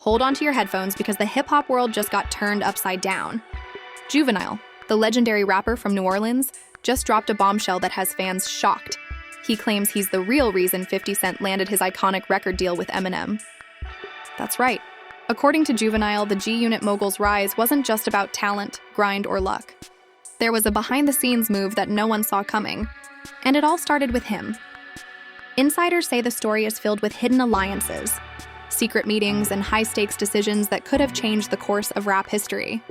hold on to your headphones because the hip-hop world just got turned upside down. Juvenile, the legendary rapper from New Orleans, just dropped a bombshell that has fans shocked. He claims he's the real reason 50 Cent landed his iconic record deal with Eminem. That's right. According to Juvenile, the G-Unit mogul's rise wasn't just about talent, grind, or luck. There was a behind-the-scenes move that no one saw coming, and it all started with him. Insiders say the story is filled with hidden alliances, secret meetings, and high-stakes decisions that could have changed the course of rap history.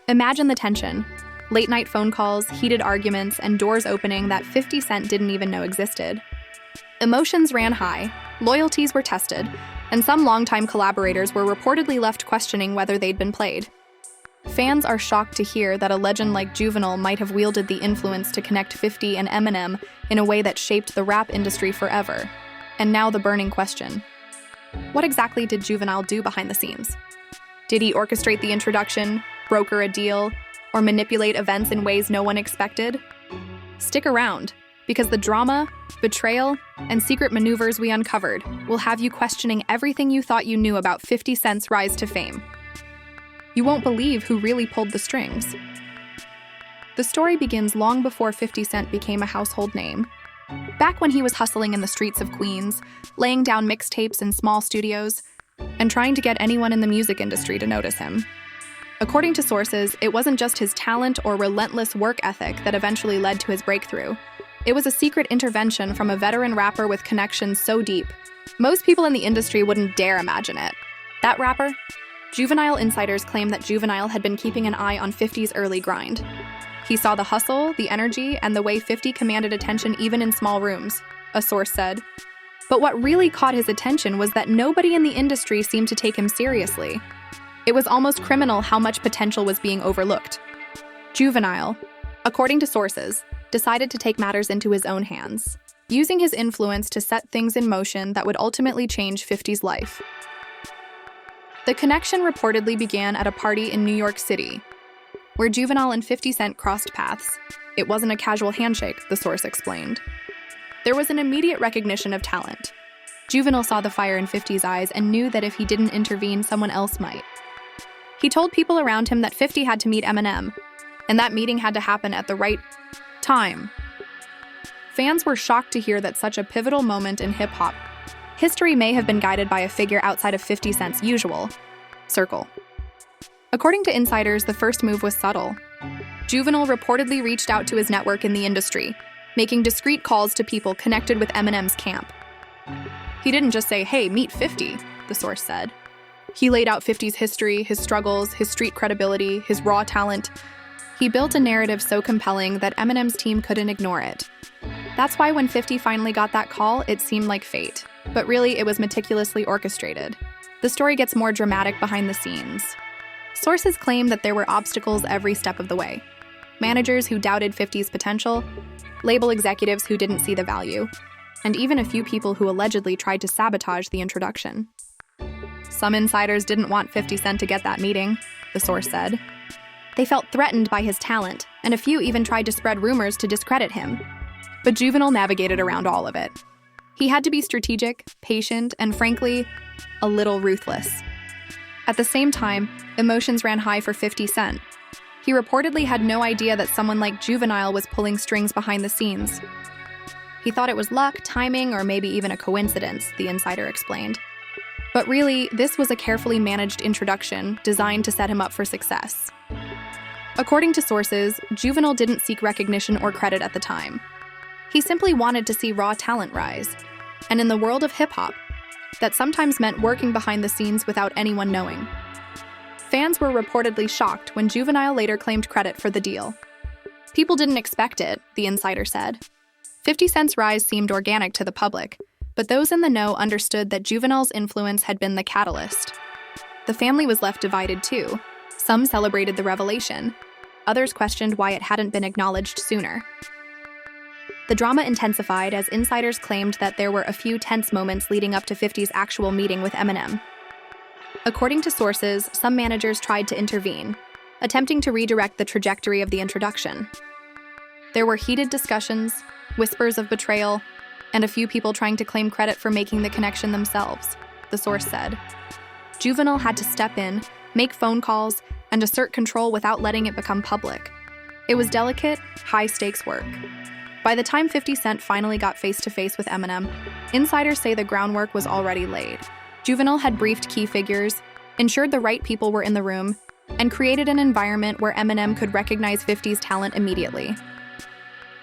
Imagine the tension. Late-night phone calls, heated arguments, and doors opening that 50 Cent didn't even know existed. Emotions ran high, loyalties were tested, and some longtime collaborators were reportedly left questioning whether they'd been played. Fans are shocked to hear that a legend like Juvenile might have wielded the influence to connect 50 and Eminem in a way that shaped the rap industry forever. And now the burning question. What exactly did Juvenile do behind the scenes? Did he orchestrate the introduction, broker a deal, or manipulate events in ways no one expected? Stick around, because the drama, betrayal, and secret maneuvers we uncovered will have you questioning everything you thought you knew about 50 Cent's rise to fame. You won't believe who really pulled the strings. The story begins long before 50 Cent became a household name. Back when he was hustling in the streets of Queens, laying down mixtapes in small studios, and trying to get anyone in the music industry to notice him. According to sources, it wasn't just his talent or relentless work ethic that eventually led to his breakthrough. It was a secret intervention from a veteran rapper with connections so deep, most people in the industry wouldn't dare imagine it. That rapper? Juvenile insiders claim that Juvenile had been keeping an eye on 50's early grind. He saw the hustle, the energy, and the way 50 commanded attention even in small rooms, a source said. But what really caught his attention was that nobody in the industry seemed to take him seriously. It was almost criminal how much potential was being overlooked. Juvenile, according to sources, decided to take matters into his own hands, using his influence to set things in motion that would ultimately change 50's life. The connection reportedly began at a party in New York City, where Juvenile and 50 Cent crossed paths. It wasn't a casual handshake, the source explained. There was an immediate recognition of talent. Juvenile saw the fire in 50's eyes and knew that if he didn't intervene, someone else might. He told people around him that 50 had to meet Eminem, and that meeting had to happen at the right time. Fans were shocked to hear that such a pivotal moment in hip-hop history may have been guided by a figure outside of 50 Cent's usual circle. According to insiders, the first move was subtle. Juvenile reportedly reached out to his network in the industry, making discreet calls to people connected with Eminem's camp. He didn't just say, "Hey, meet 50," the source said. He laid out 50's history, his struggles, his street credibility, his raw talent. He built a narrative so compelling that Eminem's team couldn't ignore it. That's why when 50 finally got that call, it seemed like fate. But really, it was meticulously orchestrated. The story gets more dramatic behind the scenes. Sources claim that there were obstacles every step of the way. Managers who doubted 50's potential, label executives who didn't see the value, and even a few people who allegedly tried to sabotage the introduction. Some insiders didn't want 50 Cent to get that meeting, the source said. They felt threatened by his talent, and a few even tried to spread rumors to discredit him. But Juvenile navigated around all of it. He had to be strategic, patient, and frankly, a little ruthless. At the same time, emotions ran high for 50 Cent. He reportedly had no idea that someone like Juvenile was pulling strings behind the scenes. He thought it was luck, timing, or maybe even a coincidence, the insider explained. But really, this was a carefully managed introduction designed to set him up for success. According to sources, Juvenile didn't seek recognition or credit at the time. He simply wanted to see raw talent rise. And in the world of hip-hop, that sometimes meant working behind the scenes without anyone knowing. Fans were reportedly shocked when Juvenile later claimed credit for the deal. People didn't expect it, the insider said. 50 Cent's rise seemed organic to the public, but those in the know understood that Juvenile's influence had been the catalyst. The family was left divided too. Some celebrated the revelation. Others questioned why it hadn't been acknowledged sooner. The drama intensified as insiders claimed that there were a few tense moments leading up to 50's actual meeting with Eminem. According to sources, some managers tried to intervene, attempting to redirect the trajectory of the introduction. There were heated discussions, whispers of betrayal, and a few people trying to claim credit for making the connection themselves, the source said. Juvenile had to step in, make phone calls, and assert control without letting it become public. It was delicate, high-stakes work. By the time 50 Cent finally got face-to-face with Eminem, insiders say the groundwork was already laid. Juvenile had briefed key figures, ensured the right people were in the room, and created an environment where Eminem could recognize 50's talent immediately.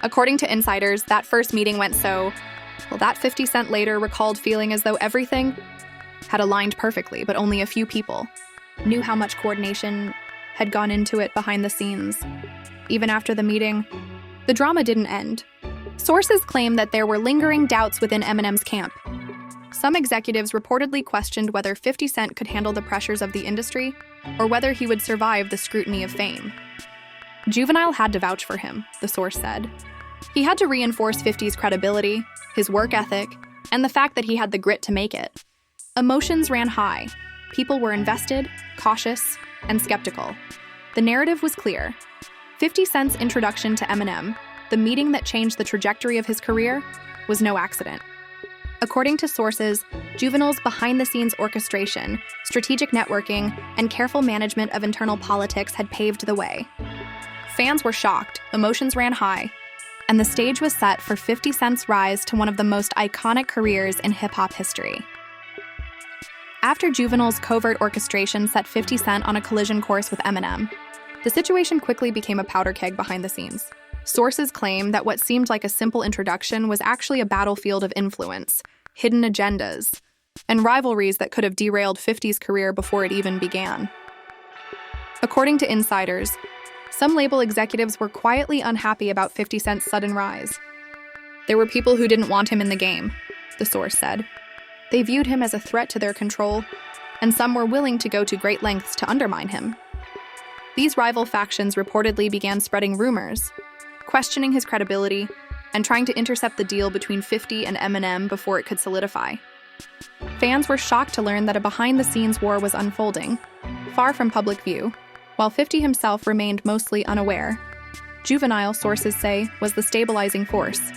According to insiders, that first meeting went that 50 Cent later recalled feeling as though everything had aligned perfectly, but only a few people knew how much coordination had gone into it behind the scenes. Even after the meeting, the drama didn't end. Sources claim that there were lingering doubts within Eminem's camp. Some executives reportedly questioned whether 50 Cent could handle the pressures of the industry or whether he would survive the scrutiny of fame. Juvenile had to vouch for him, the source said. He had to reinforce 50's credibility, his work ethic, and the fact that he had the grit to make it. Emotions ran high. People were invested, cautious, and skeptical. The narrative was clear. 50 Cent's introduction to Eminem, the meeting that changed the trajectory of his career, was no accident. According to sources, Juvenile's behind-the-scenes orchestration, strategic networking, and careful management of internal politics had paved the way. Fans were shocked, emotions ran high, and the stage was set for 50 Cent's rise to one of the most iconic careers in hip-hop history. After Juvenile's covert orchestration set 50 Cent on a collision course with Eminem, the situation quickly became a powder keg behind the scenes. Sources claim that what seemed like a simple introduction was actually a battlefield of influence, hidden agendas, and rivalries that could have derailed 50's career before it even began. According to insiders, some label executives were quietly unhappy about 50 Cent's sudden rise. There were people who didn't want him in the game, the source said. They viewed him as a threat to their control, and some were willing to go to great lengths to undermine him. These rival factions reportedly began spreading rumors, questioning his credibility, and trying to intercept the deal between 50 and Eminem before it could solidify. Fans were shocked to learn that a behind-the-scenes war was unfolding, far from public view, while 50 himself remained mostly unaware. Juvenile, sources say, was the stabilizing force.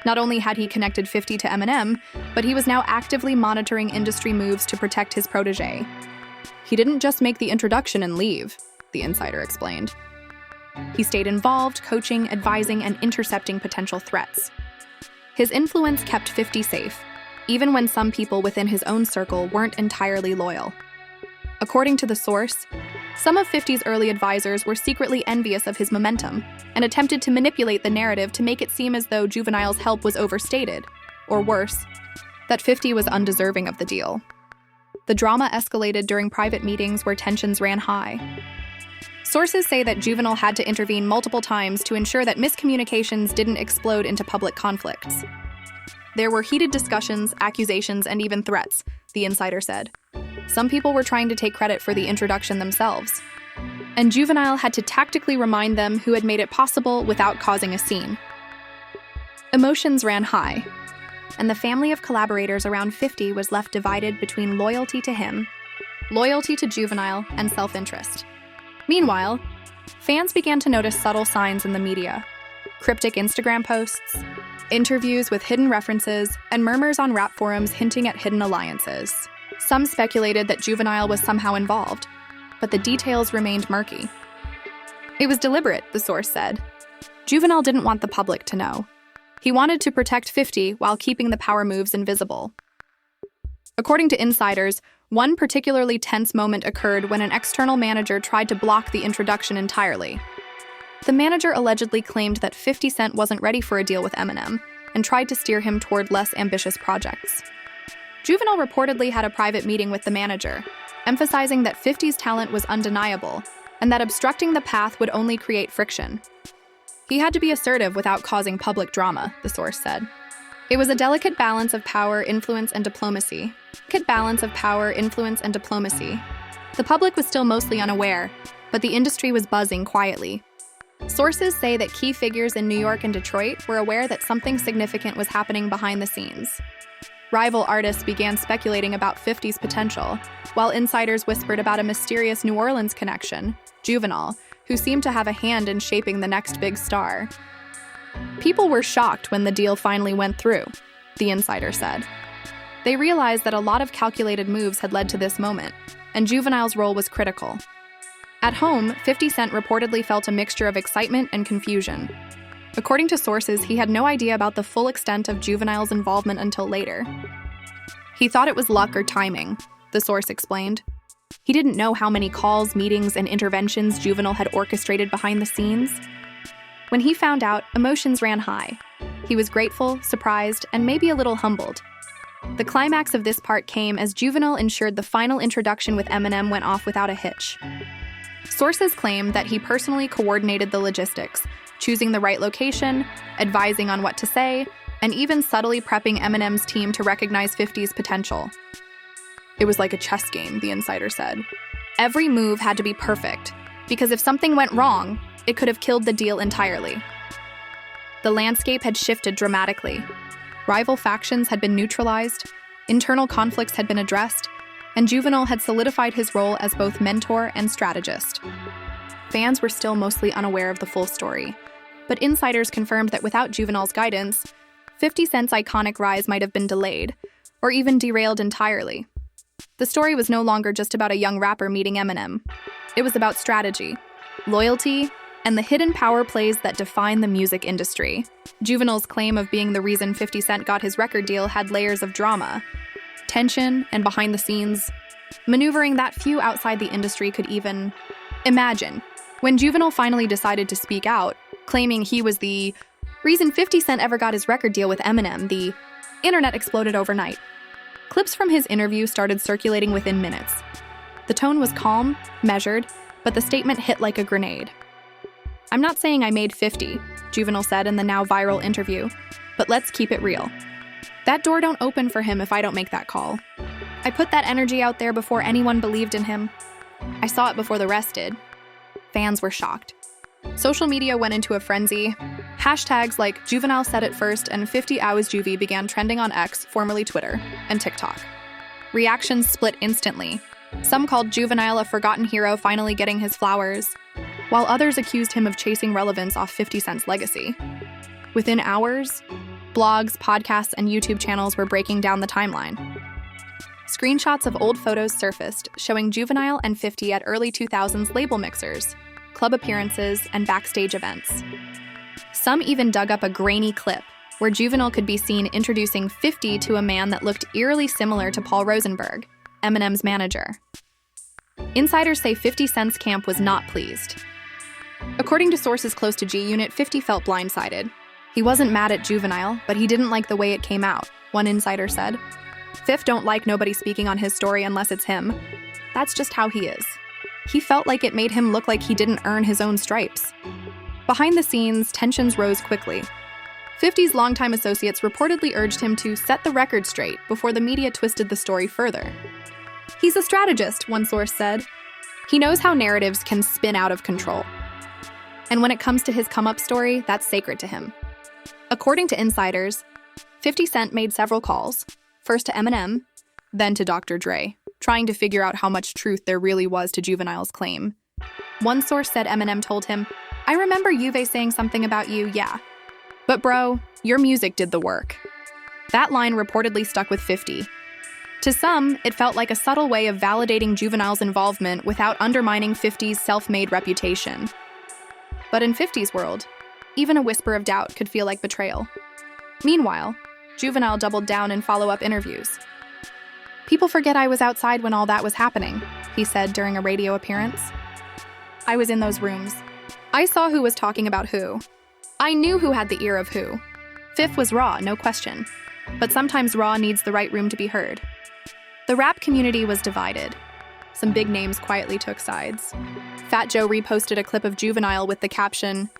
Not only had he connected 50 to Eminem, but he was now actively monitoring industry moves to protect his protege. He didn't just make the introduction and leave, the insider explained. He stayed involved, coaching, advising, and intercepting potential threats. His influence kept 50 safe, even when some people within his own circle weren't entirely loyal. According to the source, some of 50's early advisors were secretly envious of his momentum and attempted to manipulate the narrative to make it seem as though Juvenile's help was overstated, or worse, that 50 was undeserving of the deal. The drama escalated during private meetings where tensions ran high. Sources say that Juvenile had to intervene multiple times to ensure that miscommunications didn't explode into public conflicts. There were heated discussions, accusations, and even threats, the insider said. Some people were trying to take credit for the introduction themselves, and Juvenile had to tactically remind them who had made it possible without causing a scene. Emotions ran high, and the family of collaborators around 50 was left divided between loyalty to him, loyalty to Juvenile, and self-interest. Meanwhile, fans began to notice subtle signs in the media: cryptic Instagram posts, interviews with hidden references, and murmurs on rap forums hinting at hidden alliances. Some speculated that Juvenile was somehow involved, but the details remained murky. It was deliberate, the source said. Juvenile didn't want the public to know. He wanted to protect 50 while keeping the power moves invisible. According to insiders, one particularly tense moment occurred when an external manager tried to block the introduction entirely. The manager allegedly claimed that 50 Cent wasn't ready for a deal with Eminem and tried to steer him toward less ambitious projects. Juvenile reportedly had a private meeting with the manager, emphasizing that 50's talent was undeniable and that obstructing the path would only create friction. He had to be assertive without causing public drama, the source said. It was a delicate balance of power, influence, and diplomacy. The public was still mostly unaware, but the industry was buzzing quietly. Sources say that key figures in New York and Detroit were aware that something significant was happening behind the scenes. Rival artists began speculating about 50's potential, while insiders whispered about a mysterious New Orleans connection, Juvenile, who seemed to have a hand in shaping the next big star. People were shocked when the deal finally went through, the insider said. They realized that a lot of calculated moves had led to this moment, and Juvenile's role was critical. At home, 50 Cent reportedly felt a mixture of excitement and confusion. According to sources, he had no idea about the full extent of Juvenile's involvement until later. He thought it was luck or timing, the source explained. He didn't know how many calls, meetings, and interventions Juvenile had orchestrated behind the scenes. When he found out, emotions ran high. He was grateful, surprised, and maybe a little humbled. The climax of this part came as Juvenile ensured the final introduction with Eminem went off without a hitch. Sources claim that he personally coordinated the logistics, choosing the right location, advising on what to say, and even subtly prepping Eminem's team to recognize 50's potential. It was like a chess game, the insider said. Every move had to be perfect, because if something went wrong, it could have killed the deal entirely. The landscape had shifted dramatically. Rival factions had been neutralized, internal conflicts had been addressed, and Juvenile had solidified his role as both mentor and strategist. Fans were still mostly unaware of the full story, but insiders confirmed that without Juvenile's guidance, 50 Cent's iconic rise might have been delayed, or even derailed entirely. The story was no longer just about a young rapper meeting Eminem. It was about strategy, loyalty, and the hidden power plays that define the music industry. Juvenile's claim of being the reason 50 Cent got his record deal had layers of drama, tension, and behind the scenes, maneuvering that few outside the industry could even imagine. When Juvenile finally decided to speak out, claiming he was the reason 50 Cent ever got his record deal with Eminem, the internet exploded overnight. Clips from his interview started circulating within minutes. The tone was calm, measured, but the statement hit like a grenade. "I'm not saying I made 50, Juvenile said in the now viral interview, but let's keep it real. That door don't open for him if I don't make that call. I put that energy out there before anyone believed in him. I saw it before the rest did." Fans were shocked. Social media went into a frenzy. Hashtags like Juvenile said it first and 50 hours Juvie began trending on X, formerly Twitter, and TikTok. Reactions split instantly. Some called Juvenile a forgotten hero finally getting his flowers, while others accused him of chasing relevance off 50 Cent's legacy. Within hours, blogs, podcasts, and YouTube channels were breaking down the timeline. Screenshots of old photos surfaced, showing Juvenile and 50 at early 2000s label mixers, club appearances, and backstage events. Some even dug up a grainy clip, where Juvenile could be seen introducing 50 to a man that looked eerily similar to Paul Rosenberg, Eminem's manager. Insiders say 50 Cent's camp was not pleased. According to sources close to G-Unit, 50 felt blindsided. He wasn't mad at Juvenile, but he didn't like the way it came out, one insider said. Fifth don't like nobody speaking on his story unless it's him. That's just how he is. He felt like it made him look like he didn't earn his own stripes. Behind the scenes, tensions rose quickly. 50's longtime associates reportedly urged him to set the record straight before the media twisted the story further. "He's a strategist," one source said. "He knows how narratives can spin out of control. And when it comes to his come-up story, that's sacred to him." According to insiders, 50 Cent made several calls, first to Eminem, then to Dr. Dre, trying to figure out how much truth there really was to Juvenile's claim. One source said Eminem told him, "I remember Juve saying something about you, yeah. But bro, your music did the work." That line reportedly stuck with 50. To some, it felt like a subtle way of validating Juvenile's involvement without undermining 50's self-made reputation. But in 50's world, even a whisper of doubt could feel like betrayal. Meanwhile, Juvenile doubled down in follow-up interviews. "People forget I was outside when all that was happening," he said during a radio appearance. "I was in those rooms. I saw who was talking about who. I knew who had the ear of who. Fifth was raw, no question. But sometimes raw needs the right room to be heard." The rap community was divided. Some big names quietly took sides. Fat Joe reposted a clip of Juvenile with the caption,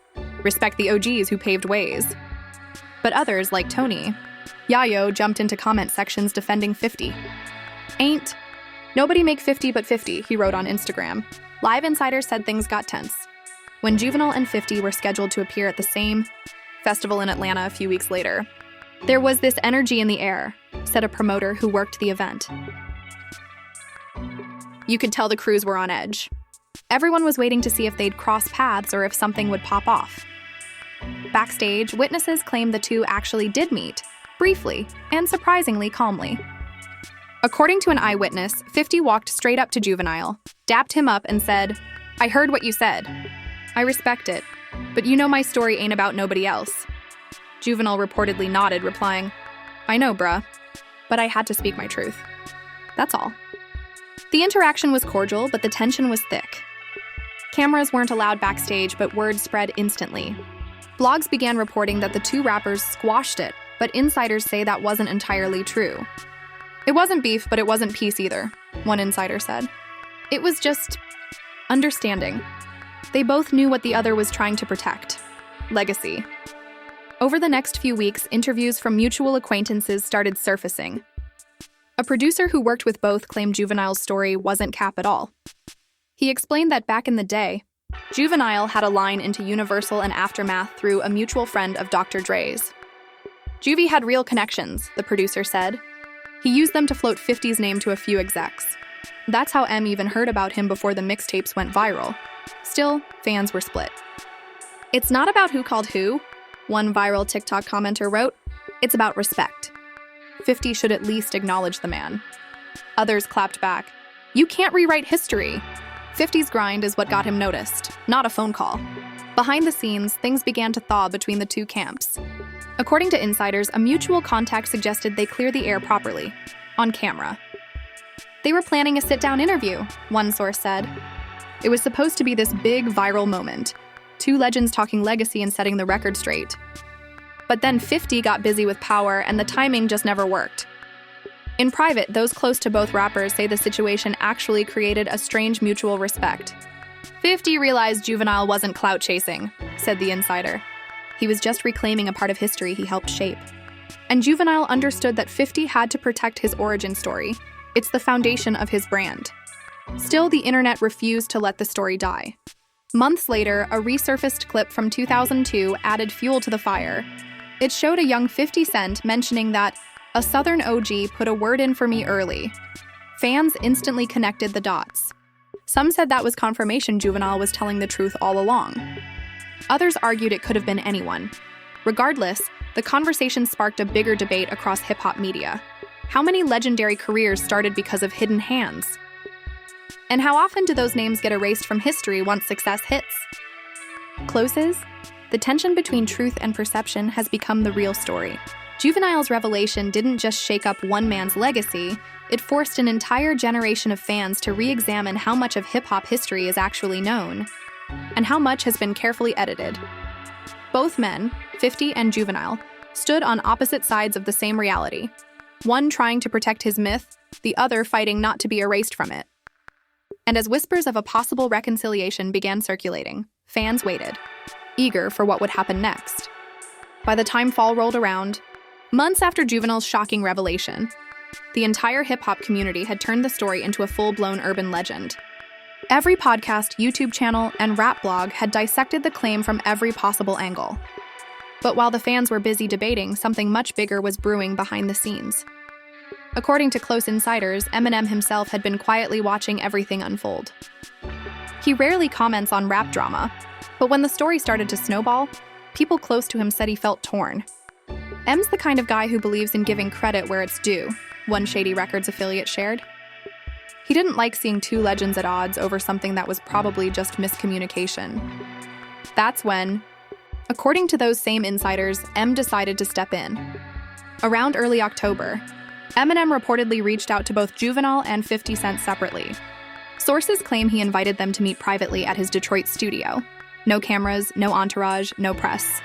"Respect the OGs who paved ways." But others, like Tony, Yayo, jumped into comment sections defending 50. "Ain't nobody make 50 but 50, he wrote on Instagram. Live insiders said things got tense. When Juvenile and 50 were scheduled to appear at the same festival in Atlanta a few weeks later, there was this energy in the air, said a promoter who worked the event. You could tell the crews were on edge. Everyone was waiting to see if they'd cross paths or if something would pop off. Backstage, witnesses claimed the two actually did meet, briefly and surprisingly calmly. According to an eyewitness, 50 walked straight up to Juvenile, dapped him up, and said, "I heard what you said. I respect it, but you know my story ain't about nobody else." Juvenile reportedly nodded, replying, "I know, bruh, but I had to speak my truth. That's all." The interaction was cordial, but the tension was thick. Cameras weren't allowed backstage, but word spread instantly. Blogs began reporting that the two rappers squashed it, but insiders say that wasn't entirely true. "It wasn't beef, but it wasn't peace either," one insider said. "It was just understanding. They both knew what the other was trying to protect: legacy." Over the next few weeks, interviews from mutual acquaintances started surfacing. A producer who worked with both claimed Juvenile's story wasn't cap at all. He explained that back in the day, Juvenile had a line into Universal and Aftermath through a mutual friend of Dr. Dre's. Juvie had real connections, the producer said. He used them to float 50's name to a few execs. That's how M even heard about him before the mixtapes went viral. Still, fans were split. "It's not about who called who," one viral TikTok commenter wrote. "It's about respect. 50 should at least acknowledge the man." Others clapped back. "You can't rewrite history." 50's grind is what got him noticed, not a phone call. Behind the scenes, things began to thaw between the two camps. According to insiders, a mutual contact suggested they clear the air properly, on camera. "They were planning a sit-down interview," one source said. It was supposed to be this big viral moment, two legends talking legacy and setting the record straight. But then 50 got busy with power, and the timing just never worked. In private, those close to both rappers say the situation actually created a strange mutual respect. 50 realized Juvenile wasn't clout chasing, said the insider. He was just reclaiming a part of history he helped shape. And Juvenile understood that 50 had to protect his origin story. It's the foundation of his brand. Still, the internet refused to let the story die. Months later, a resurfaced clip from 2002 added fuel to the fire. It showed a young 50 Cent mentioning that a Southern OG put a word in for me early. Fans instantly connected the dots. Some said that was confirmation Juvenile was telling the truth all along. Others argued it could have been anyone. Regardless, the conversation sparked a bigger debate across hip-hop media. How many legendary careers started because of hidden hands? And how often do those names get erased from history once success hits? Closes? The tension between truth and perception has become the real story. Juvenile's revelation didn't just shake up one man's legacy, it forced an entire generation of fans to re-examine how much of hip-hop history is actually known, and how much has been carefully edited. Both men, 50 and Juvenile, stood on opposite sides of the same reality, one trying to protect his myth, the other fighting not to be erased from it. And as whispers of a possible reconciliation began circulating, fans waited, eager for what would happen next. By the time fall rolled around, months after Juvenile's shocking revelation, the entire hip-hop community had turned the story into a full-blown urban legend. Every podcast, YouTube channel, and rap blog had dissected the claim from every possible angle. But while the fans were busy debating, something much bigger was brewing behind the scenes. According to close insiders, Eminem himself had been quietly watching everything unfold. He rarely comments on rap drama, but when the story started to snowball, people close to him said he felt torn. M's the kind of guy who believes in giving credit where it's due, one Shady Records affiliate shared. He didn't like seeing two legends at odds over something that was probably just miscommunication. That's when, according to those same insiders, M decided to step in. Around early October, Eminem reportedly reached out to both Juvenile and 50 Cent separately. Sources claim he invited them to meet privately at his Detroit studio. No cameras, no entourage, no press.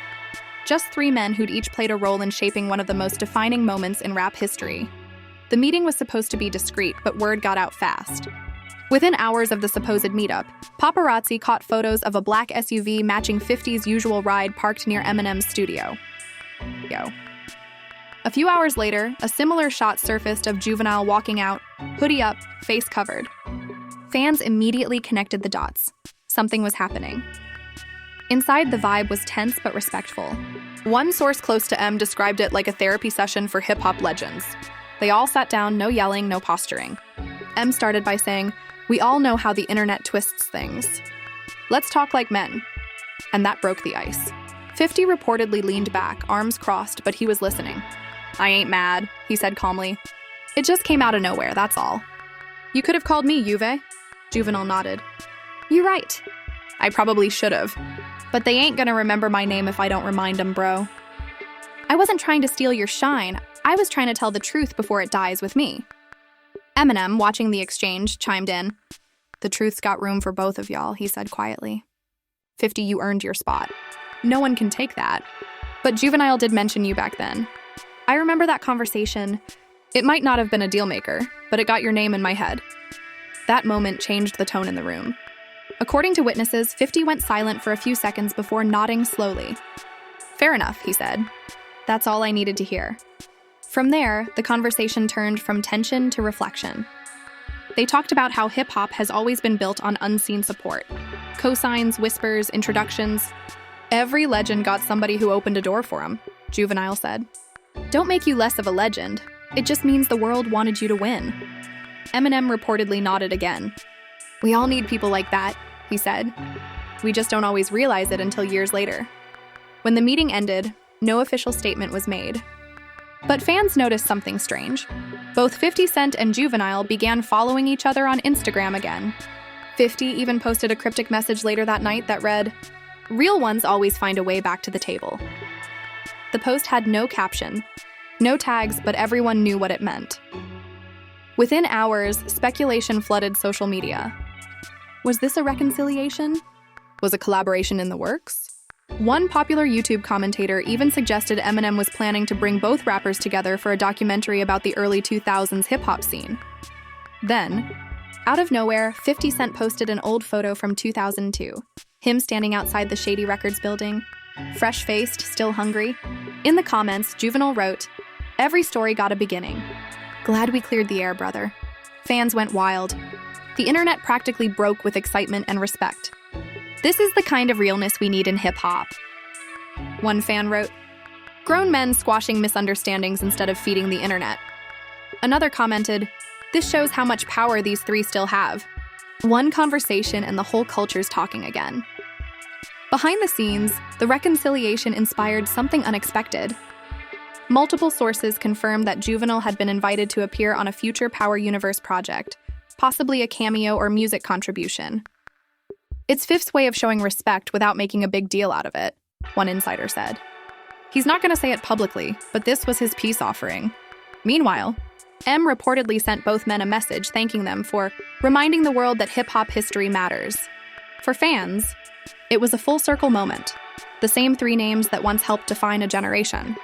Just three men who'd each played a role in shaping one of the most defining moments in rap history. The meeting was supposed to be discreet, but word got out fast. Within hours of the supposed meetup, paparazzi caught photos of a black SUV matching 50's usual ride parked near Eminem's studio. A few hours later, a similar shot surfaced of Juvenile walking out, hoodie up, face covered. Fans immediately connected the dots. Something was happening. Inside, the vibe was tense but respectful. One source close to M described it like a therapy session for hip-hop legends. They all sat down, no yelling, no posturing. M started by saying, "We all know how the internet twists things. Let's talk like men." And that broke the ice. 50 reportedly leaned back, arms crossed, but he was listening. "I ain't mad," he said calmly. It just came out of nowhere, that's all. You could have called me Juve. Juvenile nodded. You're right. I probably should have. But they ain't gonna remember my name if I don't remind them, bro. I wasn't trying to steal your shine. I was trying to tell the truth before it dies with me. Eminem, watching the exchange, chimed in. The truth's got room for both of y'all, he said quietly. 50, you earned your spot. No one can take that. But Juvenile did mention you back then. I remember that conversation. It might not have been a deal maker, but it got your name in my head. That moment changed the tone in the room. According to witnesses, 50 went silent for a few seconds before nodding slowly. Fair enough, he said. That's all I needed to hear. From there, the conversation turned from tension to reflection. They talked about how hip-hop has always been built on unseen support. Cosigns, whispers, introductions. Every legend got somebody who opened a door for him, Juvenile said. Don't make you less of a legend. It just means the world wanted you to win. Eminem reportedly nodded again. We all need people like that, he said. We just don't always realize it until years later. When the meeting ended, no official statement was made. But fans noticed something strange. Both 50 Cent and Juvenile began following each other on Instagram again. 50 even posted a cryptic message later that night that read, "Real ones always find a way back to the table." The post had no caption, no tags, but everyone knew what it meant. Within hours, speculation flooded social media. Was this a reconciliation? Was a collaboration in the works? One popular YouTube commentator even suggested Eminem was planning to bring both rappers together for a documentary about the early 2000s hip-hop scene. Then, out of nowhere, 50 Cent posted an old photo from 2002, him standing outside the Shady Records building, fresh-faced, still hungry. In the comments, Juvenile wrote, "Every story got a beginning. Glad we cleared the air, brother." Fans went wild. The internet practically broke with excitement and respect. This is the kind of realness we need in hip-hop. One fan wrote, "Grown men squashing misunderstandings instead of feeding the internet." Another commented, "This shows how much power these three still have. One conversation and the whole culture's talking again." Behind the scenes, the reconciliation inspired something unexpected. Multiple sources confirmed that Juvenile had been invited to appear on a future Power Universe project, possibly a cameo or music contribution. It's Fifth's way of showing respect without making a big deal out of it, one insider said. He's not going to say it publicly, but this was his peace offering. Meanwhile, M reportedly sent both men a message thanking them for reminding the world that hip-hop history matters. For fans, it was a full-circle moment. The same three names that once helped define a generation.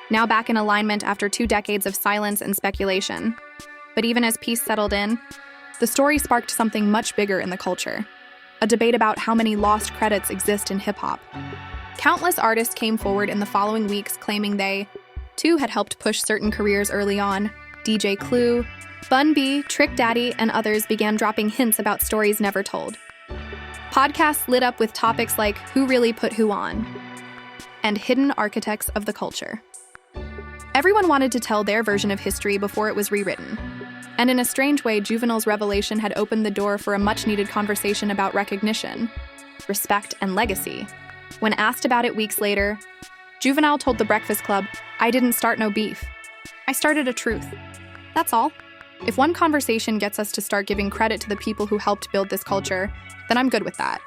Now back in alignment after 2 decades of silence and speculation. But even as peace settled in, the story sparked something much bigger in the culture. A debate about how many lost credits exist in hip-hop. Countless artists came forward in the following weeks claiming they, too, had helped push certain careers early on. DJ Clue, Bun B, Trick Daddy, and others began dropping hints about stories never told. Podcasts lit up with topics like who really put who on, and hidden architects of the culture. Everyone wanted to tell their version of history before it was rewritten. And in a strange way, Juvenile's revelation had opened the door for a much-needed conversation about recognition, respect, and legacy. When asked about it weeks later, Juvenile told The Breakfast Club, "I didn't start no beef. I started a truth. That's all. If one conversation gets us to start giving credit to the people who helped build this culture, then I'm good with that."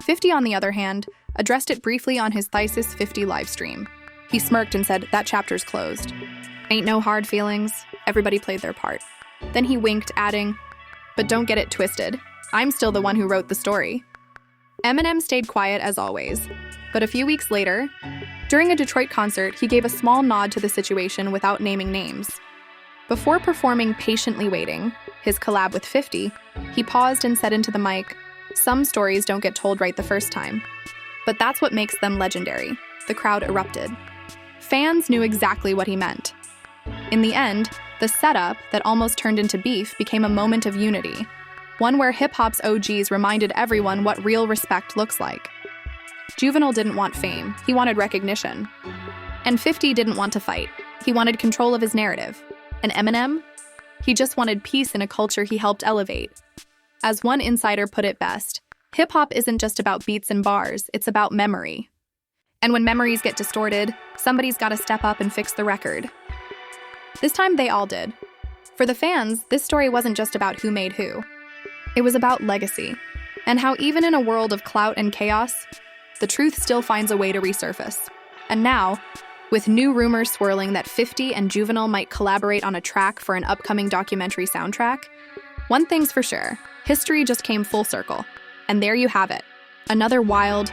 50, on the other hand, addressed it briefly on his Thesis 50 livestream. He smirked and said, "That chapter's closed. Ain't no hard feelings. Everybody played their part." Then he winked, adding, "But don't get it twisted. I'm still the one who wrote the story." Eminem stayed quiet as always. But a few weeks later, during a Detroit concert, he gave a small nod to the situation without naming names. Before performing Patiently Waiting, his collab with 50, he paused and said into the mic, "Some stories don't get told right the first time. But that's what makes them legendary." The crowd erupted. Fans knew exactly what he meant. In the end, the setup that almost turned into beef became a moment of unity, one where hip-hop's OGs reminded everyone what real respect looks like. Juvenile didn't want fame, he wanted recognition. And 50 didn't want to fight, he wanted control of his narrative. And Eminem? He just wanted peace in a culture he helped elevate. As one insider put it best, hip-hop isn't just about beats and bars, it's about memory. And when memories get distorted, somebody's got to step up and fix the record. This time they all did. For the fans, this story wasn't just about who made who. It was about legacy, and how even in a world of clout and chaos, the truth still finds a way to resurface. And now, with new rumors swirling that 50 and Juvenile might collaborate on a track for an upcoming documentary soundtrack, one thing's for sure, history just came full circle. And there you have it, another wild,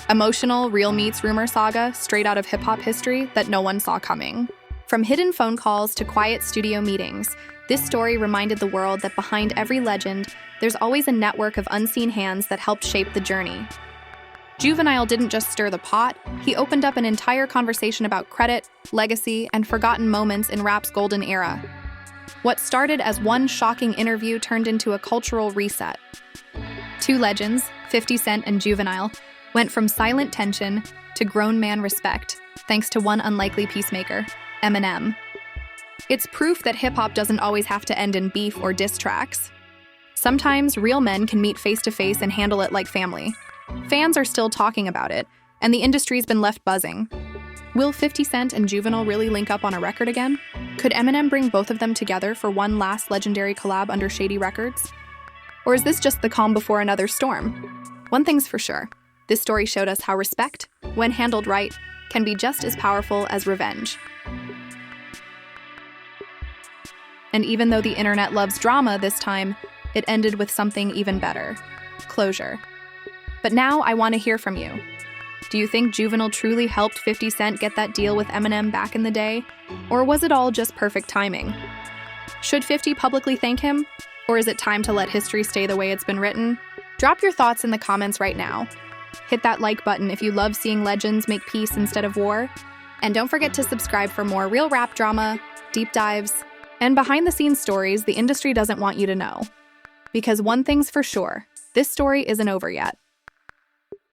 emotional, real meets rumor saga straight out of hip-hop history that no one saw coming. From hidden phone calls to quiet studio meetings, this story reminded the world that behind every legend, there's always a network of unseen hands that helped shape the journey. Juvenile didn't just stir the pot, he opened up an entire conversation about credit, legacy, and forgotten moments in rap's golden era. What started as one shocking interview turned into a cultural reset. Two legends, 50 Cent and Juvenile, went from silent tension to grown man respect, thanks to one unlikely peacemaker, Eminem. It's proof that hip-hop doesn't always have to end in beef or diss tracks. Sometimes real men can meet face-to-face and handle it like family. Fans are still talking about it, and the industry's been left buzzing. Will 50 Cent and Juvenile really link up on a record again? Could Eminem bring both of them together for one last legendary collab under Shady Records? Or is this just the calm before another storm? One thing's for sure, this story showed us how respect, when handled right, can be just as powerful as revenge. And even though the internet loves drama this time, it ended with something even better: closure. But now I want to hear from you. Do you think Juvenile truly helped 50 Cent get that deal with Eminem back in the day? Or was it all just perfect timing? Should 50 publicly thank him? Or is it time to let history stay the way it's been written? Drop your thoughts in the comments right now. Hit that like button if you love seeing legends make peace instead of war. And don't forget to subscribe for more real rap drama, deep dives, and behind-the-scenes stories the industry doesn't want you to know. Because one thing's for sure, this story isn't over yet.